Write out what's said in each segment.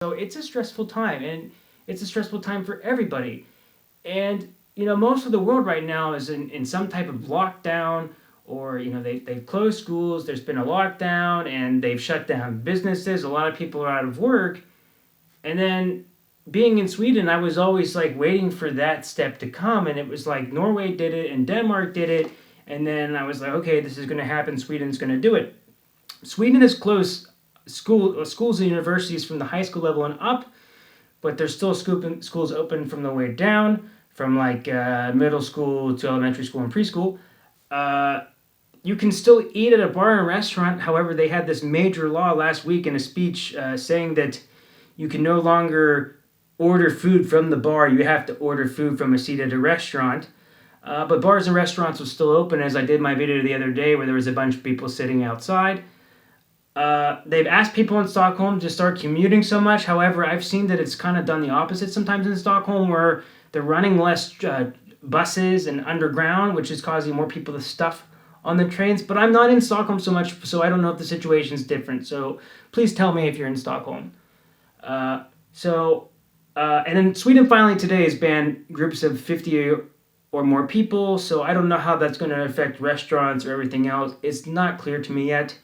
So it's a stressful time, and it's a stressful time for everybody. And most of the world right now is in some type of lockdown, or they've closed schools. There's been a lockdown, and they've shut down businesses. A lot of people are out of work, and then being in Sweden, I was always like waiting for that step to come, and it was like Norway did it and Denmark did it, and then I was like, okay, this is going to happen. Sweden's going to do it. Sweden has closed schools and universities from the high school level and up, but there's still schools open from the way down, from like middle school to elementary school and preschool. You can still eat at a bar and restaurant. However, they had this major law last week in a speech saying that you can no longer order food from the bar. You have to order food from a seat at a restaurant. But bars and restaurants will still open, as I did my video the other day where there was a bunch of people sitting outside. They've asked people in Stockholm to start commuting so much. However, I've seen that it's kind of done the opposite sometimes in Stockholm, where they're running less buses and underground, which is causing more people to stuff on the trains. But I'm not in Stockholm so much, so I don't know if the situation's different. So please tell me if you're in Stockholm. And then Sweden finally today has banned groups of 50 or more people. So I don't know how that's going to affect restaurants or everything else. It's not clear to me yet.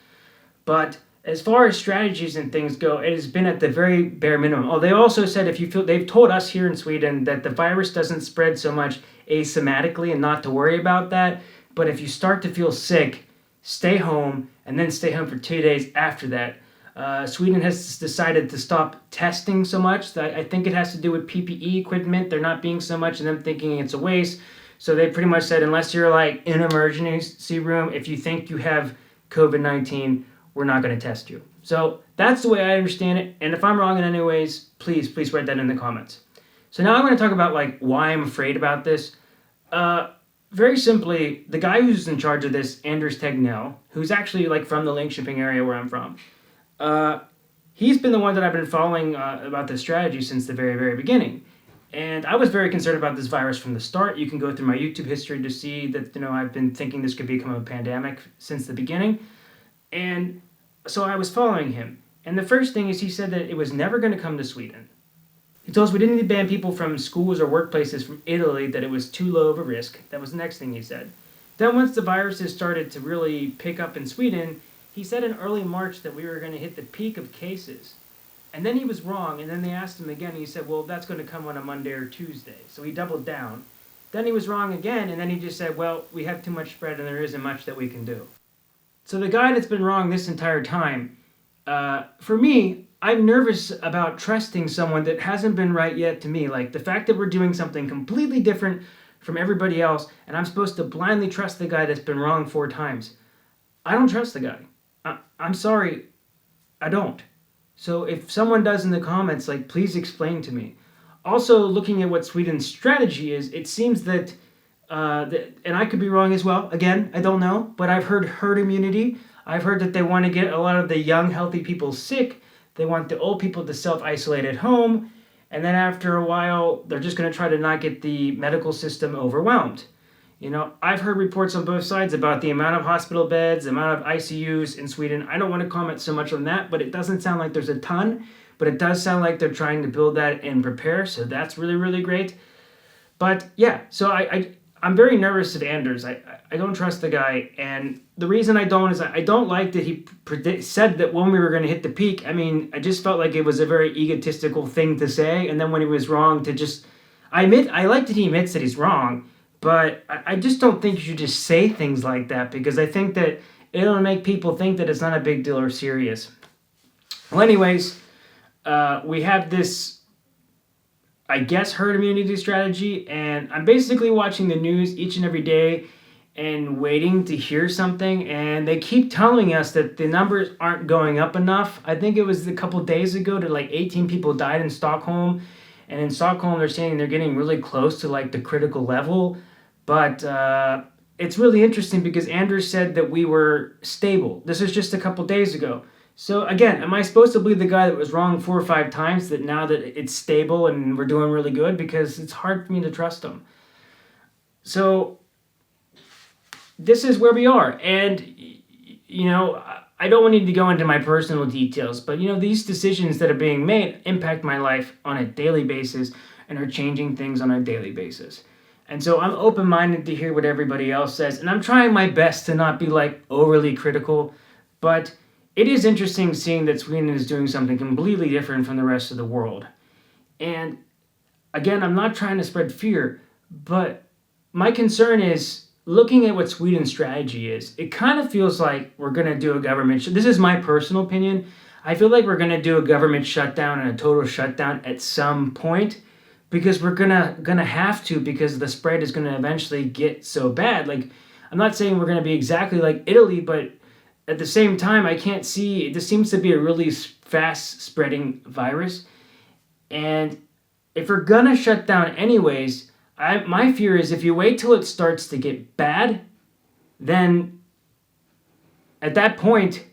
But as far as strategies and things go, it has been at the very bare minimum. Oh, they also said they've told us here in Sweden that the virus doesn't spread so much asymptomatically and not to worry about that. But if you start to feel sick, stay home and then stay home for 2 days after that. Sweden has decided to stop testing so much. I think it has to do with PPE equipment. They're not being so much and them thinking it's a waste. So they pretty much said, unless you're like in an emergency room, if you think you have COVID-19, we're not going to test you. So that's the way I understand it. And if I'm wrong in any ways, please write that in the comments. So now I'm going to talk about like why I'm afraid about this. Very simply, the guy who's in charge of this, Anders Tegnell, who's actually like from the Linköping area where I'm from, he's been the one that I've been following about this strategy since the very, very beginning. And I was very concerned about this virus from the start. You can go through my YouTube history to see that I've been thinking this could become a pandemic since the beginning. And so I was following him. And the first thing is he said that it was never going to come to Sweden. He told us we didn't need to ban people from schools or workplaces from Italy, that it was too low of a risk. That was the next thing he said. Then once the viruses started to really pick up in Sweden, he said in early March that we were going to hit the peak of cases. And then he was wrong, and then they asked him again, and he said, well, that's going to come on a Monday or Tuesday. So he doubled down. Then he was wrong again, and then he just said, well, we have too much spread and there isn't much that we can do. So the guy that's been wrong this entire time, for me, I'm nervous about trusting someone that hasn't been right yet to me. Like the fact that we're doing something completely different from everybody else, and I'm supposed to blindly trust the guy that's been wrong 4 times. I don't trust the guy. I'm sorry, I don't. So if someone does in the comments, like, please explain to me. Also, looking at what Sweden's strategy is, it seems that and I could be wrong as well. Again, I don't know, but I've heard herd immunity. I've heard that they want to get a lot of the young, healthy people sick. They want the old people to self-isolate at home. And then after a while, they're just going to try to not get the medical system overwhelmed. I've heard reports on both sides about the amount of hospital beds, the amount of ICUs in Sweden. I don't want to comment so much on that, but it doesn't sound like there's a ton. But it does sound like they're trying to build that and prepare. So that's really, really great. But yeah, so I'm very nervous of Anders. I don't trust the guy, and the reason I don't is I don't like that he said that when we were going to hit the peak. I mean, I just felt like it was a very egotistical thing to say, and then when he was wrong to just... I like that he admits that he's wrong, but I just don't think you should just say things like that, because I think that it'll make people think that it's not a big deal or serious. Well, anyways, we have this, I guess, herd immunity strategy, and I'm basically watching the news each and every day and waiting to hear something, and they keep telling us that the numbers aren't going up enough. I think it was a couple days ago that like 18 people died in Stockholm, and in Stockholm they're saying they're getting really close to like the critical level, but it's really interesting because Anders said that we were stable. This is just a couple days ago. So again, am I supposed to believe the guy that was wrong 4 or 5 times that now that it's stable and we're doing really good? Because it's hard for me to trust him. So this is where we are. And, I don't need to go into my personal details, but these decisions that are being made impact my life on a daily basis and are changing things on a daily basis. And so I'm open-minded to hear what everybody else says, and I'm trying my best to not be like overly critical, but it is interesting seeing that Sweden is doing something completely different from the rest of the world. And again, I'm not trying to spread fear, but my concern is looking at what Sweden's strategy is. It kind of feels like we're going to do a government. This is my personal opinion. I feel like we're going to do a government shutdown and a total shutdown at some point because we're gonna have to, because the spread is going to eventually get so bad. Like, I'm not saying we're going to be exactly like Italy, but at the same time, I can't see. This seems to be a really fast spreading virus, and if we're gonna shut down anyways, my fear is if you wait till it starts to get bad, then at that point,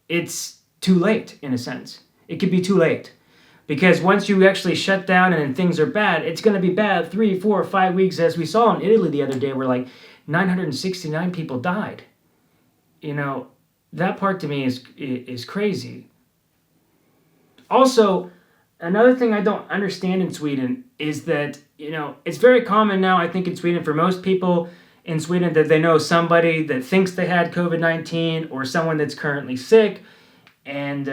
it's too late, in a sense. It could be too late. Because once you actually shut down and things are bad, it's going to be bad 3, 4, 5 weeks, as we saw in Italy the other day, where like 969 people died. That part to me is crazy. Also, another thing I don't understand in Sweden is that, it's very common now, I think, in Sweden, for most people in Sweden, that they know somebody that thinks they had COVID-19 or someone that's currently sick. And,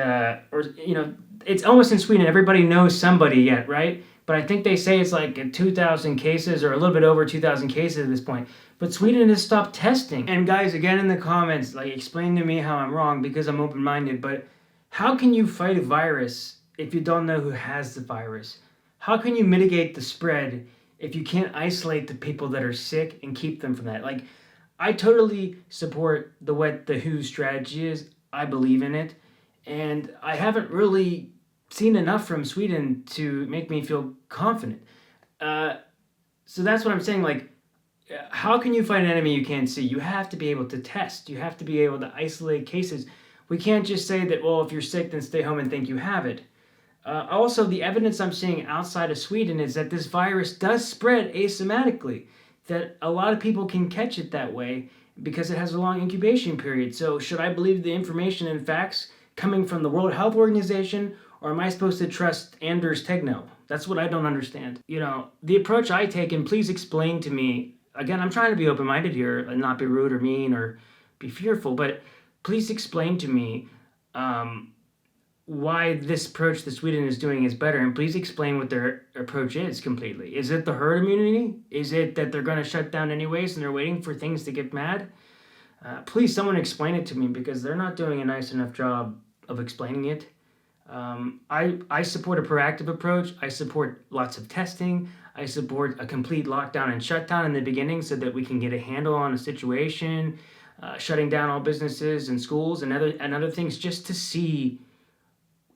it's almost in Sweden, everybody knows somebody yet, right? But I think they say it's like 2,000 cases or a little bit over 2,000 cases at this point. But Sweden has stopped testing. And guys, again in the comments, like, explain to me how I'm wrong, because I'm open-minded. But how can you fight a virus if you don't know who has the virus? How can you mitigate the spread if you can't isolate the people that are sick and keep them from that? Like, I totally support what the WHO strategy is. I believe in it. And I haven't really seen enough from Sweden to make me feel confident. So that's what I'm saying. Like, how can you fight an enemy you can't see? You have to be able to test. You have to be able to isolate cases. We can't just say that, well, if you're sick, then stay home and think you have it. Also, the evidence I'm seeing outside of Sweden is that this virus does spread asymptomatically, that a lot of people can catch it that way because it has a long incubation period. So should I believe the information and facts coming from the World Health Organization, or am I supposed to trust Anders Tegnell? That's what I don't understand. The approach I take, and please explain to me, again, I'm trying to be open-minded here and not be rude or mean or be fearful, but please explain to me why this approach that Sweden is doing is better, and please explain what their approach is completely. Is it the herd immunity? Is it that they're going to shut down anyways and they're waiting for things to get mad? Please, someone explain it to me, because they're not doing a nice enough job of explaining it. I support a proactive approach. I support lots of testing. I support a complete lockdown and shutdown in the beginning so that we can get a handle on a situation, shutting down all businesses and schools and other things, just to see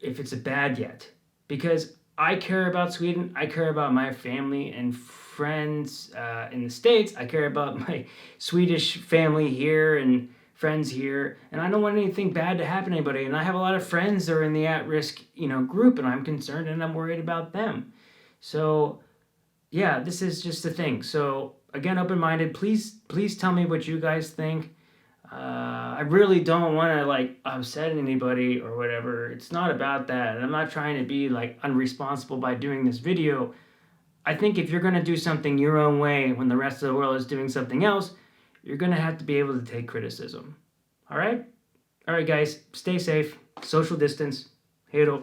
if it's bad yet. Because I care about Sweden. I care about my family and friends in the States. I care about my Swedish family here and friends here, and I don't want anything bad to happen to anybody. And I have a lot of friends that are in the at-risk, group, and I'm concerned and I'm worried about them. So, yeah, this is just the thing. So, again, open-minded. Please tell me what you guys think. I really don't want to upset anybody or whatever. It's not about that. And I'm not trying to be unresponsible by doing this video. I think if you're going to do something your own way when the rest of the world is doing something else, you're going to have to be able to take criticism. All right? All right, guys. Stay safe. Social distance. Hej då.